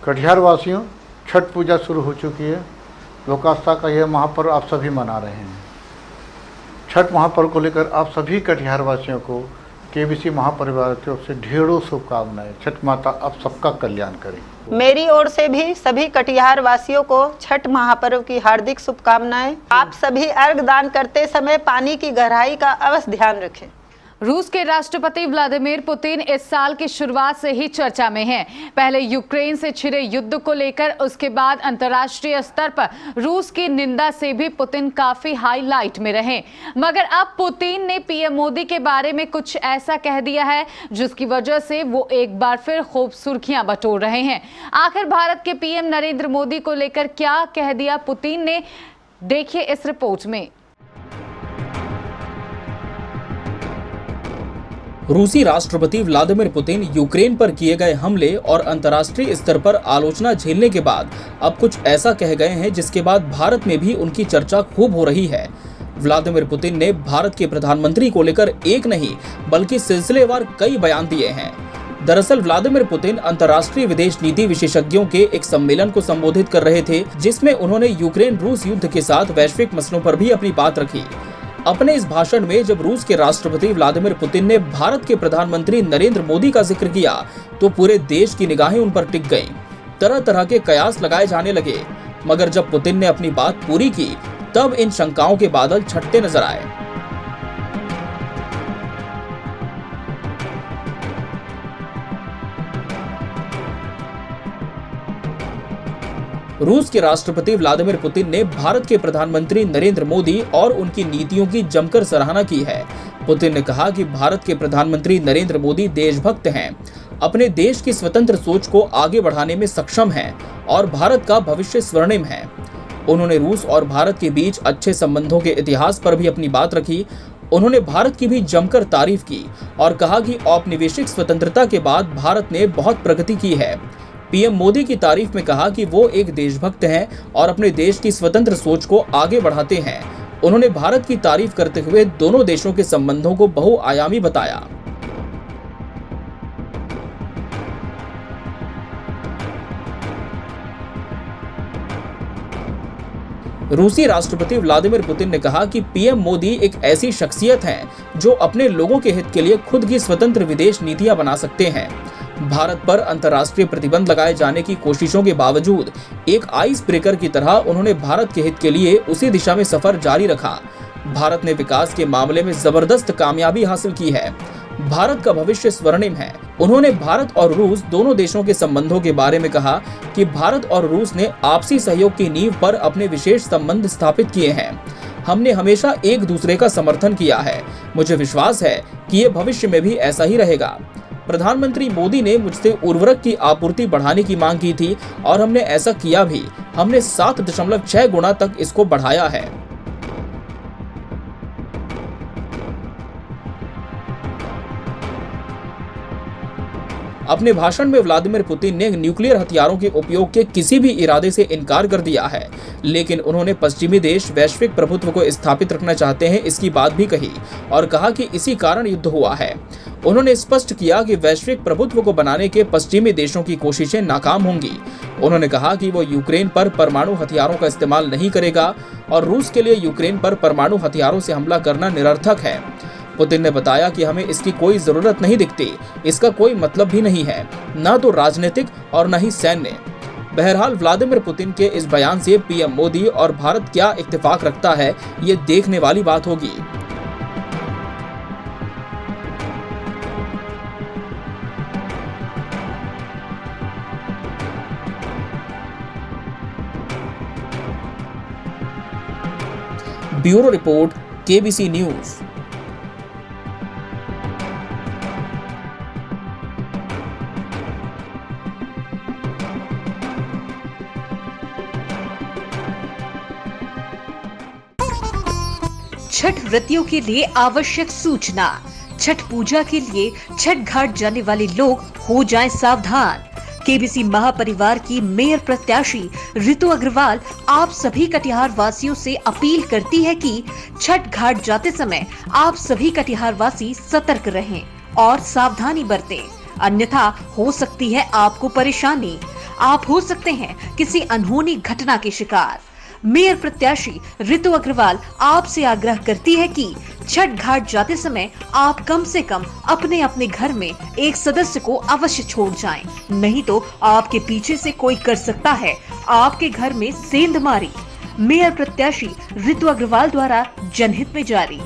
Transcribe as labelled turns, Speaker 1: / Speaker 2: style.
Speaker 1: कटिहार वासियों, छठ पूजा शुरू हो चुकी है। लोक आस्था का यह महापर्व आप सभी मना रहे हैं। छठ महापर्व को लेकर आप सभी कटिहार वासियों को केबीसी महापरिवार की ओर से ढेरों शुभकामनाएं। छठ माता आप सबका कल्याण करें।
Speaker 2: मेरी ओर से भी सभी कटिहार वासियों को छठ महापर्व की हार्दिक शुभकामनाएं। आप सभी अर्घ दान करते समय पानी की गहराई का अवश्य ध्यान रखें।
Speaker 3: रूस के राष्ट्रपति व्लादिमीर पुतिन इस साल की शुरुआत से ही चर्चा में हैं। पहले यूक्रेन से छिड़े युद्ध को लेकर, उसके बाद अंतर्राष्ट्रीय स्तर पर रूस की निंदा से भी पुतिन काफी हाईलाइट में रहे। मगर अब पुतिन ने पीएम मोदी के बारे में कुछ ऐसा कह दिया है जिसकी वजह से वो एक बार फिर खूब सुर्खियां बटोर रहे हैं। आखिर भारत के पीएम नरेंद्र मोदी को लेकर क्या कह दिया पुतिन ने, देखिए इस रिपोर्ट में।
Speaker 4: रूसी राष्ट्रपति व्लादिमीर पुतिन यूक्रेन पर किए गए हमले और अंतर्राष्ट्रीय स्तर पर आलोचना झेलने के बाद अब कुछ ऐसा कह गए हैं जिसके बाद भारत में भी उनकी चर्चा खूब हो रही है। व्लादिमीर पुतिन ने भारत के प्रधानमंत्री को लेकर एक नहीं बल्कि सिलसिलेवार कई बयान दिए हैं। दरअसल व्लादिमीर पुतिन अंतर्राष्ट्रीय विदेश नीति विशेषज्ञों के एक सम्मेलन को संबोधित कर रहे थे, जिसमें उन्होंने यूक्रेन रूस युद्ध के साथ वैश्विक मसलों पर भी अपनी बात रखी। अपने इस भाषण में जब रूस के राष्ट्रपति व्लादिमीर पुतिन ने भारत के प्रधानमंत्री नरेंद्र मोदी का जिक्र किया तो पूरे देश की निगाहें उन पर टिक गईं। तरह तरह के कयास लगाए जाने लगे, मगर जब पुतिन ने अपनी बात पूरी की तब इन शंकाओं के बादल छटते नजर आए। रूस के राष्ट्रपति व्लादिमीर पुतिन ने भारत के प्रधानमंत्री नरेंद्र मोदी और उनकी नीतियों की जमकर सराहना की है। पुतिन ने कहा कि भारत के प्रधानमंत्री नरेंद्र मोदी देशभक्त हैं, अपने देश की स्वतंत्र सोच को आगे बढ़ाने में सक्षम हैं और भारत का भविष्य स्वर्णिम है। उन्होंने रूस और भारत के बीच अच्छे संबंधों के इतिहास पर भी अपनी बात रखी। उन्होंने भारत की भी जमकर तारीफ की और कहा कि औपनिवेशिक स्वतंत्रता के बाद भारत ने बहुत प्रगति की है। पीएम मोदी की तारीफ में कहा कि वो एक देशभक्त हैं और अपने देश की स्वतंत्र सोच को आगे बढ़ाते हैं। उन्होंने भारत की तारीफ करते हुए दोनों देशों के संबंधों को बहुआयामी बताया। रूसी राष्ट्रपति व्लादिमीर पुतिन ने कहा कि पीएम मोदी एक ऐसी शख्सियत हैं जो अपने लोगों के हित के लिए खुद की स्वतंत्र विदेश नीतियां बना सकते हैं। भारत पर अंतर्राष्ट्रीय प्रतिबंध लगाए जाने की कोशिशों के बावजूद एक आइस ब्रेकर की तरह उन्होंने भारत के हित के लिए उसी दिशा में सफर जारी रखा। भारत ने विकास के मामले में जबरदस्त कामयाबी हासिल की है। भारत का भविष्य स्वर्णिम है। उन्होंने भारत और रूस दोनों देशों के संबंधों के बारे में कहा कि भारत और रूस ने आपसी सहयोग की नींव पर अपने विशेष संबंध स्थापित किए हैं। हमने हमेशा एक दूसरे का समर्थन किया है। मुझे विश्वास है कि ये भविष्य में भी ऐसा ही रहेगा। प्रधानमंत्री मोदी ने मुझसे उर्वरक की आपूर्ति बढ़ाने की मांग की थी और हमने ऐसा किया भी। हमने 7.6 गुना तक इसको बढ़ाया है। अपने भाषण में व्लादिमीर पुतिन ने न्यूक्लियर हथियारों के उपयोग के किसी भी इरादे से इनकार कर दिया है, लेकिन उन्होंने पश्चिमी देश वैश्विक प्रभुत्व को स्थापित रखना चाहते हैं इसकी बात भी कही और कहा कि इसी कारण युद्ध हुआ है। उन्होंने स्पष्ट किया कि वैश्विक प्रभुत्व को बनाने के पश्चिमी देशों की कोशिशें नाकाम होंगी। उन्होंने कहा कि वो यूक्रेन पर परमाणु हथियारों का इस्तेमाल नहीं करेगा और रूस के लिए यूक्रेन पर परमाणु हथियारों से हमला करना निरर्थक है। पुतिन ने बताया कि हमें इसकी कोई जरूरत नहीं दिखती, इसका कोई मतलब भी नहीं है, ना तो राजनीतिक और न ही सैन्य। बहरहाल व्लादिमीर पुतिन के इस बयान से पीएम मोदी और भारत क्या इत्तेफाक रखता है, ये देखने वाली बात होगी। Bureau report, KBC news.
Speaker 5: Chhath व्रतियों के लिए आवश्यक सूचना। छठ पूजा के लिए छठ घाट जाने वाले लोग हो जाएं सावधान। केबीसी महापरिवार की मेयर प्रत्याशी ऋतु अग्रवाल आप सभी कटिहार वासियों से अपील करती है कि छठ घाट जाते समय आप सभी कटिहार वासी सतर्क रहें और सावधानी बरतें, अन्यथा हो सकती है आपको परेशानी। आप हो सकते हैं किसी अनहोनी घटना के शिकार। मेयर प्रत्याशी ऋतु अग्रवाल आपसे आग्रह करती है कि छठ घाट जाते समय आप कम से कम अपने अपने घर में एक सदस्य को अवश्य छोड़ जाएं, नहीं तो आपके पीछे से कोई कर सकता है आपके घर में सेंधमारी। मेयर प्रत्याशी ऋतु अग्रवाल द्वारा जनहित में जारी।